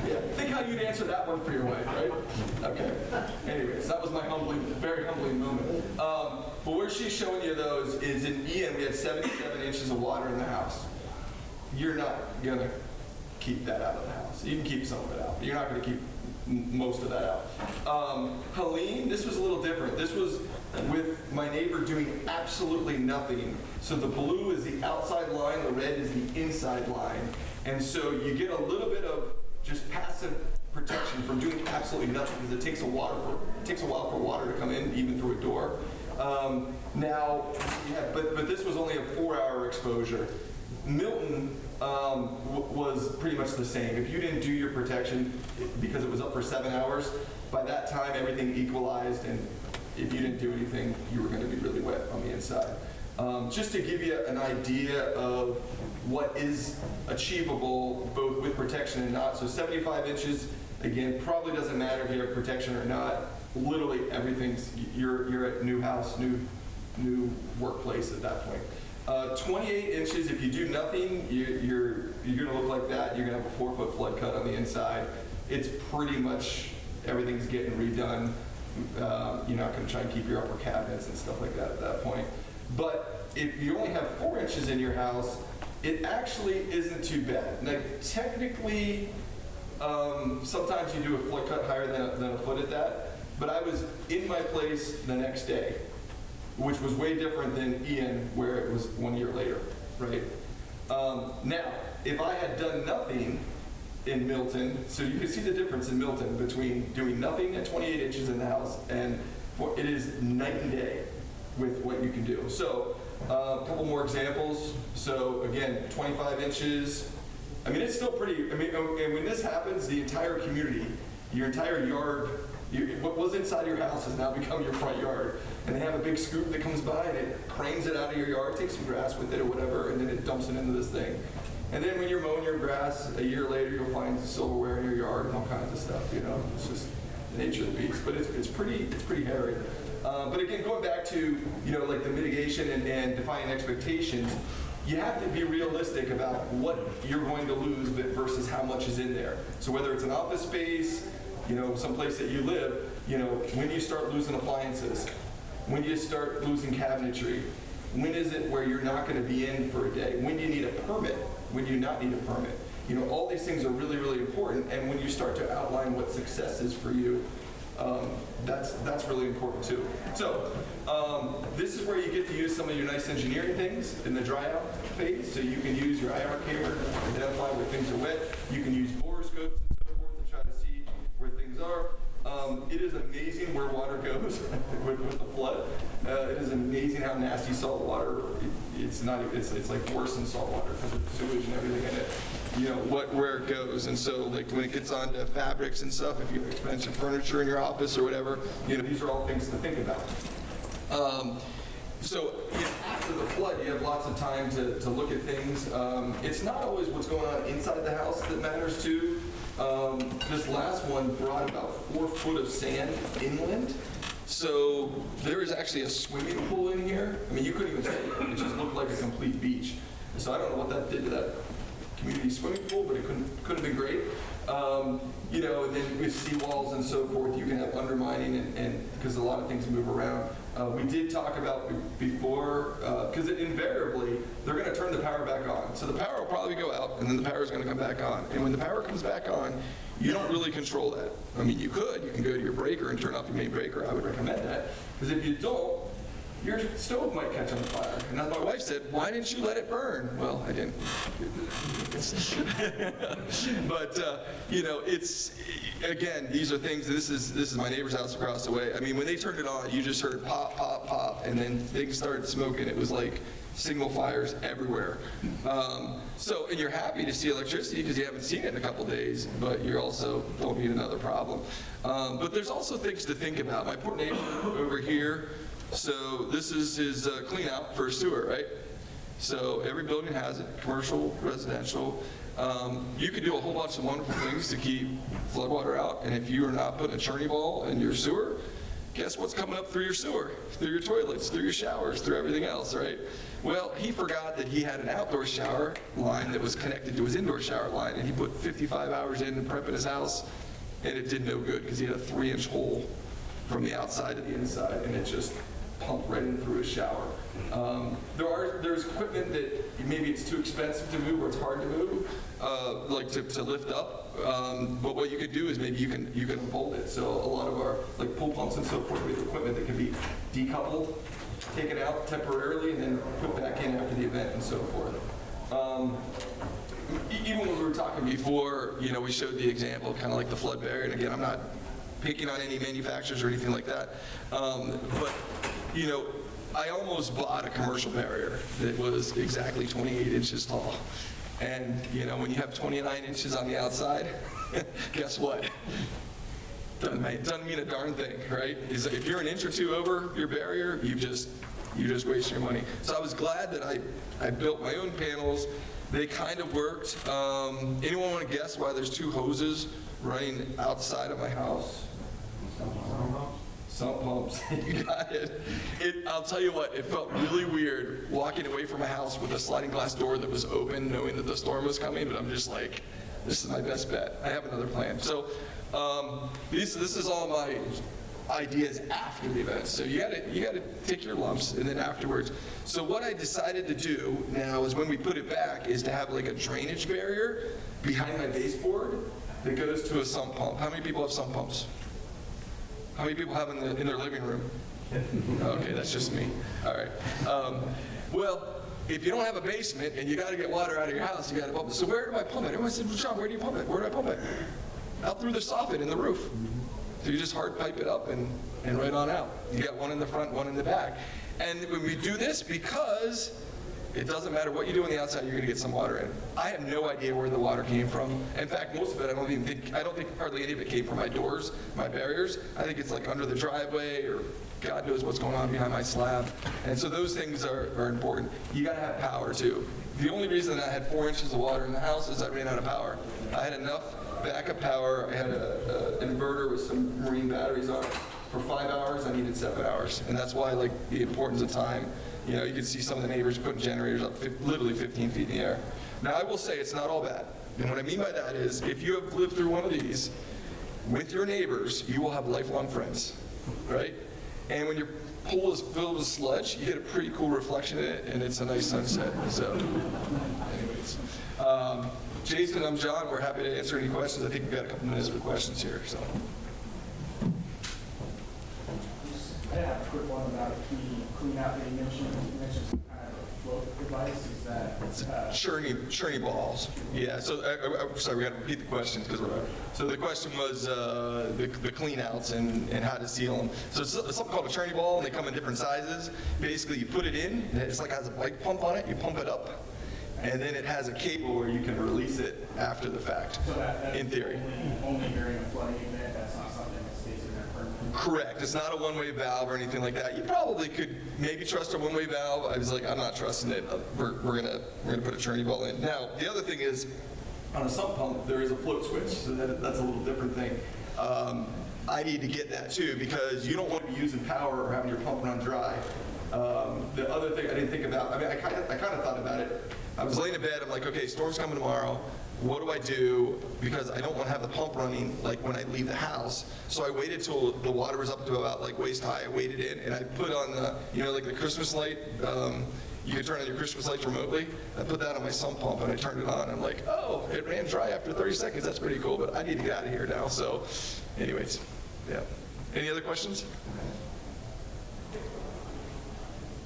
Yeah, think how you'd answer that one for your wife, right? Okay. Anyways, that was my very humbling moment. But where she's showing you those is in Ian, we had 77 inches of water in the house. You're not going to keep that out of the house. You can keep some of it out, but you're not going to keep most of that out. Helene, this was a little different. This was with my neighbor doing absolutely nothing. So the blue is the outside line, the red is the inside line. And so you get a little bit of just passive protection from doing absolutely nothing because it takes a while for water to come in, even through a door. But this was only a 4-hour exposure. Milton was pretty much the same. If you didn't do your protection because it was up for 7 hours, by that time everything equalized, and if you didn't do anything, you were going to be really wet on the inside. Just to give you an idea of what is achievable both with protection and not. So 75 inches, again, probably doesn't matter if you have protection or not. Literally you're at new house, new workplace at that point. 28 inches, if you do nothing, you're going to look like that. You're going to have a 4-foot flood cut on the inside. It's pretty much everything's getting redone. You're not going to try and keep your upper cabinets and stuff like that at that point. But if you only have 4 inches in your house, it actually isn't too bad. Now, technically, sometimes you do a flood cut higher than a foot at that. But I was in my place the next day, which was way different than Ian, where it was 1 year later, right? Now, if I had done nothing in Milton, so you can see the difference in Milton between doing nothing at 28 inches in the house, and it is night and day with what you can do. So, a couple more examples. So again, 25 inches. I mean, it's still pretty, and when this happens, the entire community, your entire yard, What was inside your house has now become your front yard. And they have a big scoop that comes by and it cranes it out of your yard, takes some grass with it or whatever, and then it dumps it into this thing. And then when you're mowing your grass, a year later, you'll find silverware in your yard and all kinds of stuff, you know. It's just the nature of the beast, but it's pretty hairy. But again, going back to, you know, like the mitigation and defining expectations, you have to be realistic about what you're going to lose versus how much is in there. So whether it's an office space, you know, someplace that you live, you know, when do you start losing appliances? When do you start losing cabinetry? When is it where you're not going to be in for a day? When do you need a permit? When do you not need a permit? You know, all these things are really, really important. And when you start to outline what success is for you, that's really important too. So this is where you get to use some of your nice engineering things in the dry out phase. So you can use your IR camera to identify where things are wet. You can use borescopes and so forth to try to see where things are. It is amazing where water goes with the flood. It is amazing how nasty salt water. It's like worse than salt water because of the sewage and everything in it. You know where it goes, and so like when it gets onto fabrics and stuff, if you have expensive furniture in your office or whatever, you know these are all things to think about. So you know, after the flood, you have lots of time to look at things. It's not always what's going on inside the house that matters too. This last one brought about 4 foot of sand inland. So there is actually a swimming pool in here. I mean, you couldn't even see it. It just looked like a complete beach. So I don't know what that did to that community swimming pool, but it could have been great. You know, and then with seawalls and so forth, you can have undermining and because a lot of things move around. We did talk about before, because invariably, they're going to turn the power back on. So the power will probably go out, and then the power is going to come back on. And when the power comes back on, you don't really control that. I mean, you could. You can go to your breaker and turn off your main breaker. I would recommend that. Because if you don't, your stove might catch on fire. And as my wife said, why didn't you let it burn? Well, I didn't. But, you know, it's, again, these are things, this is my neighbor's house across the way. I mean, when they turned it on, you just heard pop, pop, pop, and then things started smoking. It was like signal fires everywhere. And you're happy to see electricity because you haven't seen it in a couple days, but you also don't need another problem. But there's also things to think about. My poor neighbor over here, so this is his clean out for sewer, right? So every building has it, commercial, residential. You could do a whole bunch of wonderful things to keep floodwater out, and if you are not putting a churning ball in your sewer, guess what's coming up through your sewer, through your toilets, through your showers, through everything else, right? Well, he forgot that he had an outdoor shower line that was connected to his indoor shower line, and he put 55 hours in prepping his house, and it did no good because he had a 3-inch hole from the outside to the inside, and it just pumped right in through his shower. There's equipment that maybe it's too expensive to move or it's hard to move, like to lift up. But what you could do is maybe you can unfold it. So a lot of our like pool pumps and so forth, we have equipment that can be decoupled, taken out temporarily, and then put back in after the event and so forth. Even when we were talking before, you know, we showed the example of kind of like the flood barrier. And again, I'm not picking on any manufacturers or anything like that, but you know, I almost bought a commercial barrier that was exactly 28 inches tall. And, you know, when you have 29 inches on the outside, guess what? Doesn't mean a darn thing, right? If you're an inch or two over your barrier, you just waste your money. So I was glad that I built my own panels. They kind of worked. Anyone want to guess why there's 2 hoses running outside of my house? Sump pumps. You got it. I'll tell you what, it felt really weird walking away from a house with a sliding glass door that was open, knowing that the storm was coming, but I'm just like, this is my best bet. I have another plan. So this is all my ideas after the event. So you gotta take your lumps and then afterwards. So what I decided to do now is when we put it back is to have like a drainage barrier behind my baseboard that goes to a sump pump. How many people have sump pumps? How many people have in their living room? Okay, that's just me. All right. Well, if you don't have a basement and you got to get water out of your house, you got to pump it. So where do I pump it? Everyone said, well, John, where do you pump it? Where do I pump it? Out through the soffit in the roof. So you just hard pipe it up and right on out. You got one in the front, one in the back. And when we do this, because It doesn't matter what you do on the outside, you're gonna get some water in. I have no idea where the water came from. In fact, most of it, I don't think hardly any of it came from my doors, my barriers. I think it's like under the driveway, or God knows what's going on behind my slab. And so those things are important. You gotta have power too. The only reason I had 4 inches of water in the house is I ran out of power. I had enough backup power. I had an inverter with some marine batteries on it. For 5 hours, I needed 7 hours. And that's why, like, the importance of time. You know, you can see some of the neighbors putting generators up literally 15 feet in the air. Now, I will say it's not all bad. And what I mean by that is, if you have lived through one of these with your neighbors, you will have lifelong friends, right? And when your pool is filled with sludge, you get a pretty cool reflection in it, and it's a nice sunset. So, anyways. Jason, I'm John. We're happy to answer any questions. I think we've got a couple minutes for questions here. So. I have a quick one about a clean out that you mentioned. You mentioned some kind of a float device. Is that Churning balls. Yeah. So I'm sorry, we got to repeat the question because so the question was the clean outs and how to seal them. So it's something called a churning ball, and they come in different sizes. Basically, you put it in, and it's like has a bike pump on it. You pump it up, and then it has a cable where you can release it after the fact. so that in theory. Only during a flooding event. That's not something that stays in there permanently. Correct. It's not a one-way valve or anything like that. You probably could maybe trust a one-way valve. I was like, I'm not trusting it. We're gonna put a churning ball in. Now, the other thing is, on a sump pump, there is a float switch, so that's a little different thing. I need to get that too because you don't want to be using power or having your pump run dry. The other thing I didn't think about, I mean, I kind of thought about it. I was laying in bed. I'm like, okay, storm's coming tomorrow. What do I do? Because I don't want to have the pump running like when I leave the house. So I waited till the water was up to about like waist high. I waited in and I put on the, you know, like the Christmas light. You can turn on your Christmas lights remotely. I put that on my sump pump and I turned it on. I'm like, oh, it ran dry after 30 seconds. That's pretty cool, but I need to get out of here now. So anyways, yeah. Any other questions?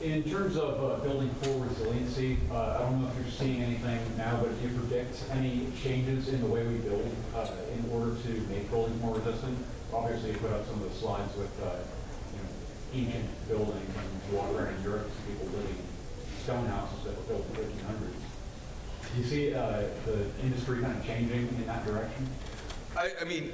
In terms of building for resiliency, I don't know if you're seeing anything now, but do you predict any changes in the way we build in order to make buildings more resistant? Obviously, you put up some of the slides with ancient buildings and walk around in Europe, see people living in stone houses that were built in the 1500s. Do you see the industry kind of changing in that direction? I mean,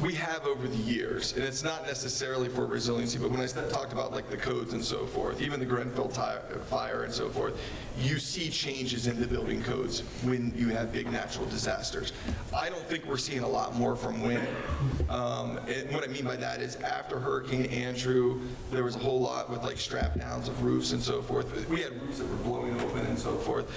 we have over the years, and it's not necessarily for resiliency, but when I talked about like the codes and so forth, even the Grenfell fire and so forth, you see changes in the building codes when you have big natural disasters. I don't think we're seeing a lot more from wind. And what I mean by that is after Hurricane Andrew, there was a whole lot with like strap downs of roofs and so forth. We had roofs that were blowing open and so forth.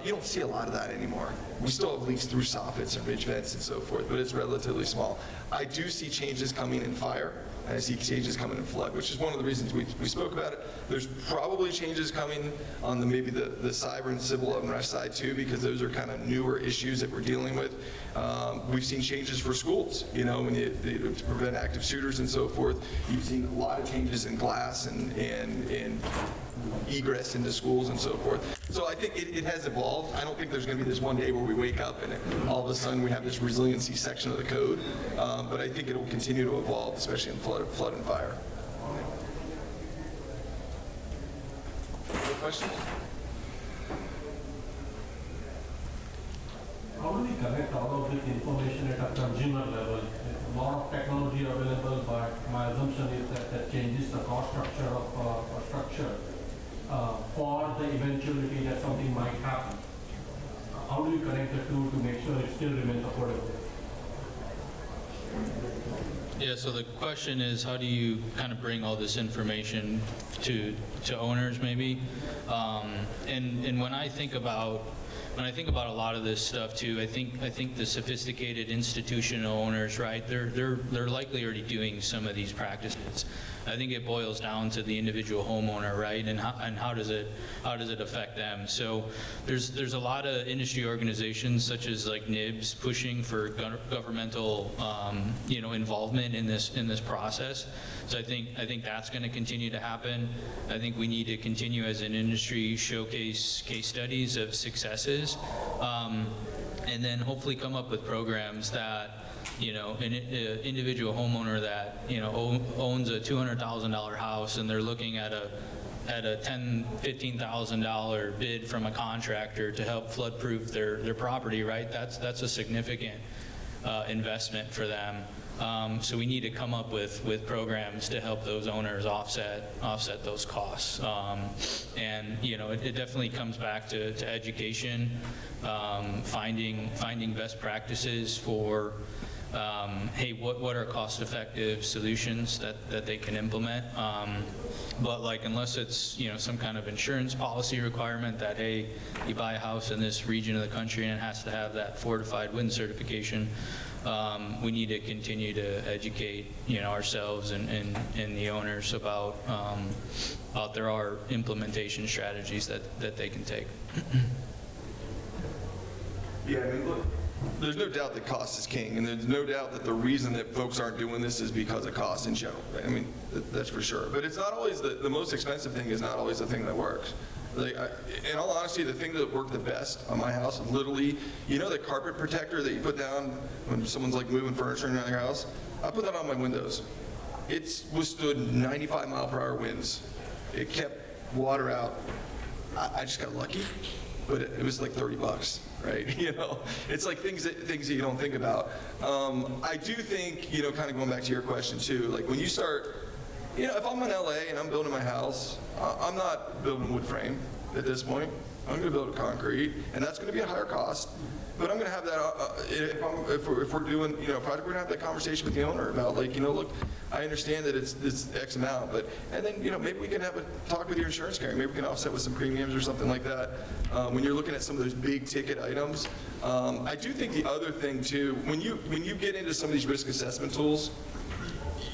You don't see a lot of that anymore. We still have leaks through soffits and ridge vents and so forth, but it's relatively small. I do see changes coming in fire, and I see changes coming in flood, which is one of the reasons we spoke about it. There's probably changes coming on maybe the cyber and civil unrest side too, because those are kind of newer issues that we're dealing with. We've seen changes for schools, you know, when to prevent active shooters and so forth. You've seen a lot of changes in glass and egress into schools and so forth. So I think it has evolved. I don't think there's going to be this one day where we wake up and all of a sudden we have this resiliency section of the code, but I think it will continue to evolve, especially in flood and fire. Other questions? How do we connect all of this information at a consumer level? A lot of technology available, but my assumption is that that changes the cost structure of a structure for the eventuality that something might happen. How do you connect the two to make sure it still remains affordable? Yeah, so the question is, how do you kind of bring all this information to owners, maybe? And when I think about a lot of this stuff too, I think the sophisticated institutional owners, right? They're likely already doing some of these practices. I think it boils down to the individual homeowner, right? And how does it affect them? So there's a lot of industry organizations such as like NIBS pushing for governmental involvement in this process. So I think that's going to continue to happen. I think we need to continue as an industry showcase case studies of successes, and then hopefully come up with programs that an individual homeowner that owns a $200,000 house and they're looking at a at a $10,000, $15,000 bid from a contractor to help flood-proof their property, right? That's a significant investment for them. So we need to come up with programs to help those owners offset those costs. And, it definitely comes back to education, finding best practices for, hey, what are cost-effective solutions that they can implement? But like, unless it's, some kind of insurance policy requirement that, hey, you buy a house in this region of the country and it has to have that fortified wind certification, we need to continue to educate, ourselves and the owners about there are implementation strategies that they can take. Yeah, I mean, look, there's no doubt that cost is king, and there's no doubt that the reason that folks aren't doing this is because of cost in general. I mean, that's for sure. But it's not always the most expensive thing is not always the thing that works. Like, in all honesty, the thing that worked the best on my house, literally, the carpet protector that you put down when someone's like moving furniture in their house, I put that on my windows. It's withstood 95-mile-per-hour winds. It kept water out. I just got lucky, but it was like $30, right? It's like things that you don't think about. I do think, kind of going back to your question too, like when you start, if I'm in LA and I'm building my house, I'm not building wood frame at this point. I'm going to build concrete, and that's going to be a higher cost. But I'm going to have that, if we're doing, a project, we're going to have that conversation with the owner about, like, look, I understand that it's X amount, and then, maybe we can have a talk with your insurance carrier. Maybe we can offset with some premiums or something like that. When you're looking at some of those big ticket items, I do think the other thing too, when you get into some of these risk assessment tools,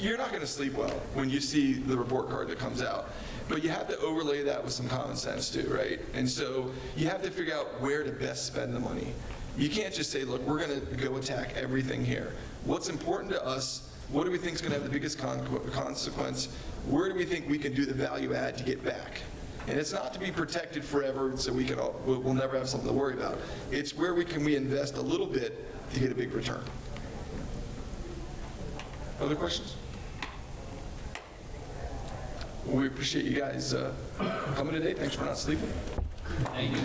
you're not going to sleep well when you see the report card that comes out. But you have to overlay that with some common sense too, right? And so you have to figure out where to best spend the money. You can't just say, look, we're going to go attack everything here. What's important to us? What do we think is going to have the biggest consequence? Where do we think we can do the value add to get back? And it's not to be protected forever so we'll never have something to worry about. It's where we invest a little bit to get a big return. Other questions? Well, we appreciate you guys coming today. Thanks for not sleeping. Thank you.